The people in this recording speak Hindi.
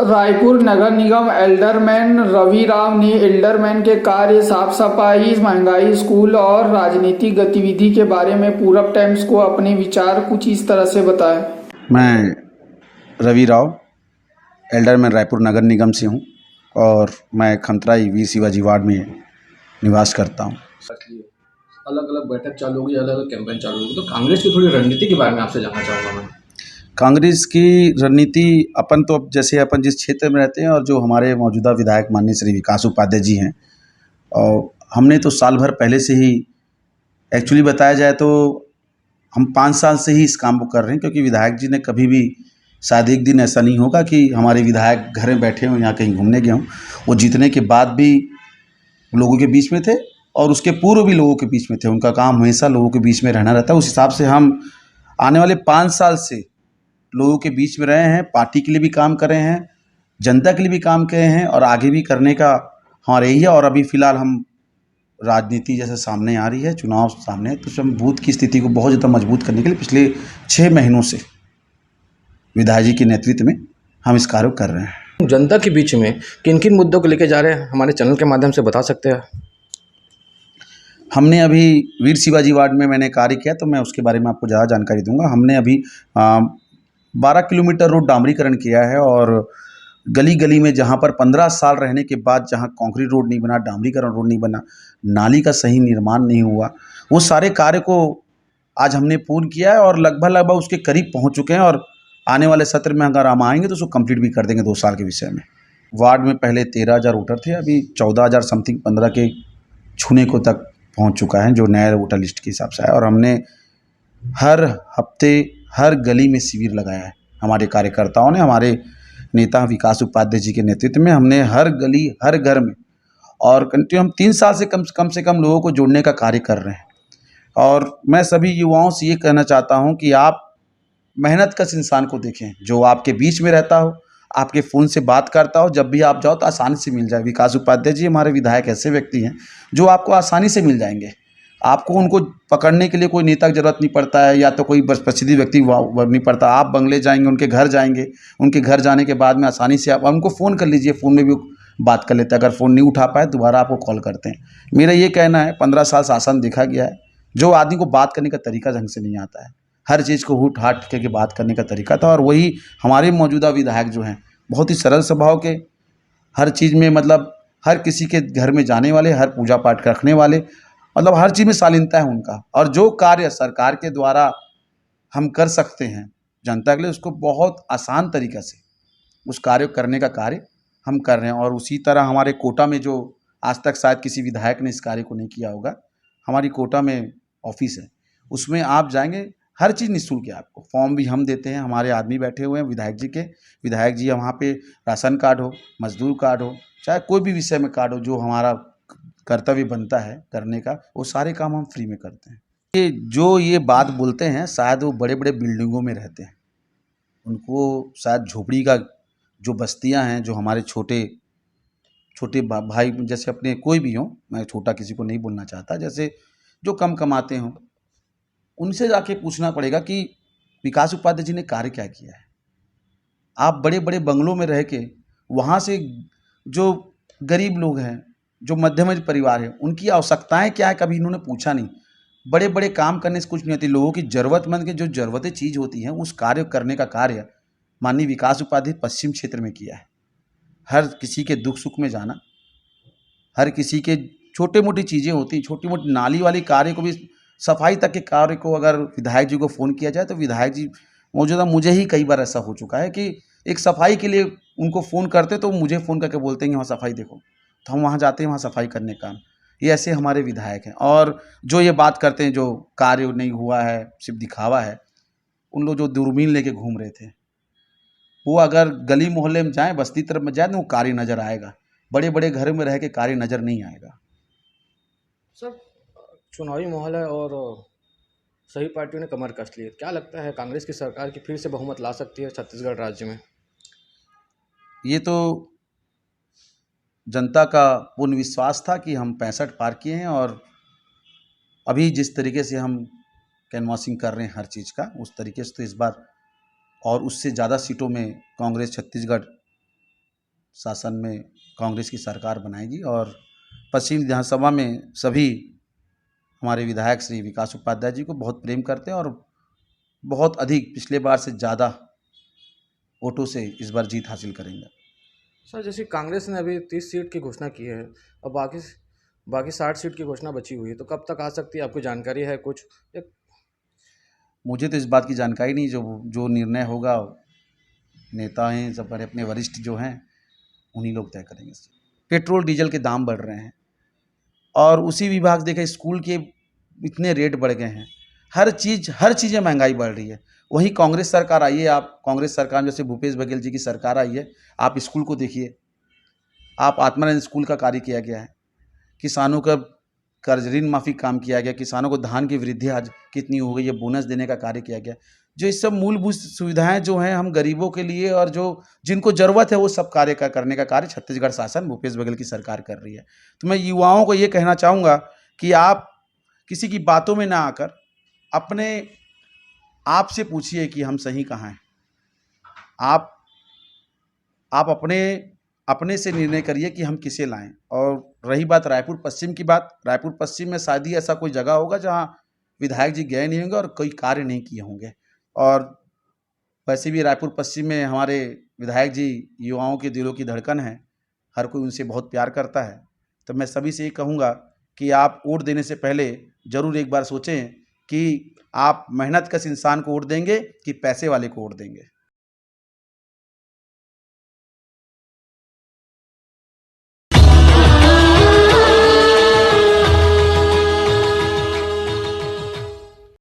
रायपुर नगर निगम एल्डरमैन रवि राव ने एल्डरमैन के कार्य, साफ सफाई, महंगाई, स्कूल और राजनीतिक गतिविधि के बारे में पूरब टाइम्स को अपने विचार कुछ इस तरह से बताए। मैं रवि राव एल्डरमैन रायपुर नगर निगम से हूँ और मैं खमतराई वीर शिवाजी वार्ड में निवास करता हूँ। अलग अलग बैठक चालू होगी, अलग अलग कैंपेन चालू होगी, तो कांग्रेस की थोड़ी रणनीति के बारे में आपसे जानना चाहूँगा मैं। कांग्रेस की रणनीति, अपन तो अब जैसे अपन जिस क्षेत्र में रहते हैं और जो हमारे मौजूदा विधायक माननीय श्री विकास उपाध्याय जी हैं, और हमने तो साल भर पहले से ही, एक्चुअली बताया जाए तो हम 5 साल से ही इस काम को कर रहे हैं, क्योंकि विधायक जी ने कभी भी, शायद एक दिन ऐसा नहीं होगा कि हमारे विधायक घर में बैठे हों या कहीं घूमने गए हों। वो जीतने के बाद भी लोगों के बीच में थे और उसके पूर्व भी लोगों के बीच में थे। उनका काम हमेशा लोगों के बीच में रहना रहता है। उस हिसाब से हम आने वाले 5 साल से लोगों के बीच में रहे हैं, पार्टी के लिए भी काम कर रहे हैं, जनता के लिए भी काम किए हैं और आगे भी करने का हमारा यही है। और अभी फ़िलहाल हम, राजनीति जैसे सामने आ रही है, चुनाव सामने है, तो हम बूथ की स्थिति को बहुत ज़्यादा मजबूत करने के लिए पिछले 6 महीनों से विधायक जी के नेतृत्व में हम इस कार्य को कर रहे हैं। जनता के बीच में किन किन मुद्दों को लेकर जा रहे हैं, हमारे चैनल के माध्यम से बता सकते हैं? हमने अभी वीर शिवाजी वार्ड में मैंने कार्य किया, तो मैं उसके बारे में आपको ज़्यादा जानकारी दूंगा। हमने अभी 12 किलोमीटर रोड डामरीकरण किया है और गली गली में जहां पर 15 साल रहने के बाद जहां कंक्रीट रोड नहीं बना, डामरीकरण रोड नहीं बना, नाली का सही निर्माण नहीं हुआ, वो सारे कार्य को आज हमने पूर्ण किया है और लगभग उसके करीब पहुंच चुके हैं। और आने वाले सत्र में अगर हम आएंगे तो उसको कंप्लीट भी कर देंगे 2 साल के विषय में। वार्ड में पहले 13,000 वोटर थे, अभी 14,000 समथिंग 15 के छूने को तक पहुंच चुका है, जो नया वोटर लिस्ट के हिसाब से है। और हमने हर हफ्ते हर गली में शिविर लगाया है हमारे कार्यकर्ताओं ने, हमारे नेता विकास उपाध्याय जी के नेतृत्व में। हमने हर गली हर घर में, और कंटिन्यू हम 3 साल से कम लोगों को जोड़ने का कार्य कर रहे हैं। और मैं सभी युवाओं से ये कहना चाहता हूँ कि आप मेहनतकश इंसान को देखें, जो आपके बीच में रहता हो, आपके फ़ोन से बात करता हो, जब भी आप जाओ तो आसानी से मिल जाए। विकास उपाध्याय जी हमारे विधायक ऐसे व्यक्ति हैं जो आपको आसानी से मिल जाएंगे। आपको उनको पकड़ने के लिए कोई नेता की जरूरत नहीं पड़ता है, या तो कोई प्रसिद्ध व्यक्ति नहीं पड़ता। आप बंगले जाएंगे, उनके घर जाएंगे, उनके घर जाने के बाद में आसानी से आप उनको फ़ोन कर लीजिए, फ़ोन में भी बात कर लेते हैं। अगर फ़ोन नहीं उठा पाए दोबारा आपको कॉल करते हैं। मेरा ये कहना है, 15 साल शासन देखा गया है, जो आदमी को बात करने का तरीका ढंग से नहीं आता है, हर चीज़ को हुट हाट करके बात करने का तरीका था। और वही हमारे मौजूदा विधायक जो हैं, बहुत ही सरल स्वभाव के, हर चीज़ में मतलब हर किसी के घर में जाने वाले, हर पूजा पाठ रखने वाले, मतलब हर चीज़ में शालीनता है उनका। और जो कार्य सरकार के द्वारा हम कर सकते हैं जनता के लिए, उसको बहुत आसान तरीक़े से उस कार्य को करने का कार्य हम कर रहे हैं। और उसी तरह हमारे कोटा में, जो आज तक शायद किसी विधायक ने इस कार्य को नहीं किया होगा, हमारी कोटा में ऑफिस है, उसमें आप जाएंगे, हर चीज़ निःशुल्क है। आपको फॉर्म भी हम देते हैं, हमारे आदमी बैठे हुए हैं विधायक जी के। विधायक जी वहाँ पे राशन कार्ड हो, मजदूर कार्ड हो, चाहे कोई भी विषय में कार्ड हो, जो हमारा कर्तव्य बनता है करने का, वो सारे काम हम फ्री में करते हैं। ये बात बोलते हैं, शायद वो बड़े बड़े बिल्डिंगों में रहते हैं, उनको शायद झोपड़ी का जो बस्तियां हैं, जो हमारे छोटे छोटे भाई जैसे अपने कोई भी हों, मैं छोटा किसी को नहीं बोलना चाहता, जैसे जो कम कमाते हों, उनसे जाके पूछना पड़ेगा कि विकास उपाध्याय जी ने कार्य क्या किया है। आप बड़े बड़े बंगलों में रह के, वहाँ से जो गरीब लोग हैं, जो मध्यम परिवार है, उनकी आवश्यकताएं क्या है, कभी इन्होंने पूछा नहीं। बड़े बड़े काम करने से कुछ नहीं होती, लोगों की ज़रूरतमंद के जो ज़रूरतें चीज़ होती हैं, उस कार्य करने का कार्य माननीय विकास उपाध्याय पश्चिम क्षेत्र में किया है। हर किसी के दुख सुख में जाना, हर किसी के छोटे मोटी चीज़ें होती हैं, छोटी मोटी नाली वाली कार्य को भी, सफाई तक के कार्य को अगर विधायक जी को फ़ोन किया जाए तो विधायक जी मौजूदा, मुझे ही कई बार ऐसा हो चुका है कि एक सफाई के लिए उनको फ़ोन करते तो मुझे फ़ोन करके बोलते हैं कि वहाँ सफाई देखो, तो हम वहाँ जाते हैं, वहाँ सफाई करने का। ये ऐसे हमारे विधायक हैं। और जो ये बात करते हैं, जो कार्य नहीं हुआ है, सिर्फ दिखावा है, उन लोग जो दूरबीन लेके घूम रहे थे, वो अगर गली मोहल्ले में जाएँ, बस्ती तरफ में जाए, तो वो कार्य नज़र आएगा। बड़े बड़े घरों में रह के कार्य नज़र नहीं आएगा। सर, चुनावी माहौल है और सभी पार्टियों ने कमर कस ली है। क्या लगता है, कांग्रेस की सरकार की फिर से बहुमत ला सकती है छत्तीसगढ़ राज्य में? ये तो जनता का पूर्ण विश्वास था कि हम 65 पार किए हैं, और अभी जिस तरीके से हम कैनवासिंग कर रहे हैं हर चीज़ का, उस तरीके से तो इस बार और उससे ज़्यादा सीटों में कांग्रेस छत्तीसगढ़ शासन में कांग्रेस की सरकार बनाएगी और पश्चिम विधानसभा में सभी हमारे विधायक श्री विकास उपाध्याय जी को बहुत प्रेम करते हैं और बहुत अधिक पिछले बार से ज़्यादा वोटों से इस बार जीत हासिल करेंगे। सर जैसे कांग्रेस ने अभी 30 सीट की घोषणा की है और बाकी बाकी 60 सीट की घोषणा बची हुई है, तो कब तक आ सकती है? आपको जानकारी है कुछ? एक मुझे तो इस बात की जानकारी नहीं, जो जो निर्णय होगा नेता हैं सब बड़े अपने वरिष्ठ जो हैं उन्हीं लोग तय करेंगे। पेट्रोल डीजल के दाम बढ़ रहे हैं और उसी विभाग देखें स्कूल के इतने रेट बढ़ गए हैं, हर चीज़ें महंगाई बढ़ रही है। वहीं कांग्रेस सरकार आई है, आप कांग्रेस सरकार में जैसे भूपेश बघेल जी की सरकार आई है, आप स्कूल को देखिए, आप आत्मानंद स्कूल का कार्य किया गया है, किसानों का कर्ज ऋण माफी काम किया गया, किसानों को धान की वृद्धि आज कितनी हो गई है, बोनस देने का कार्य किया गया। जो इस सब मूलभूत सुविधाएं जो हैं हम गरीबों के लिए और जो जिनको ज़रूरत है वो सब कार्य करने का कार्य छत्तीसगढ़ शासन भूपेश बघेल की सरकार कर रही है। तो मैं युवाओं को ये कहना चाहूँगा कि आप किसी की बातों में ना आकर अपने आप से पूछिए कि हम सही कहाँ हैं। आप अपने से निर्णय करिए कि हम किसे लाएं। और रही बात रायपुर पश्चिम की बात, रायपुर पश्चिम में शायद ही ऐसा कोई जगह होगा जहां विधायक जी गए नहीं होंगे और कोई कार्य नहीं किए होंगे। और वैसे भी रायपुर पश्चिम में हमारे विधायक जी युवाओं के दिलों की धड़कन है, हर कोई उनसे बहुत प्यार करता है। तो मैं सभी से ये कहूँगा कि आप वोट देने से पहले ज़रूर एक बार सोचें कि आप मेहनतकश इंसान को वोट देंगे कि पैसे वाले को वोट देंगे।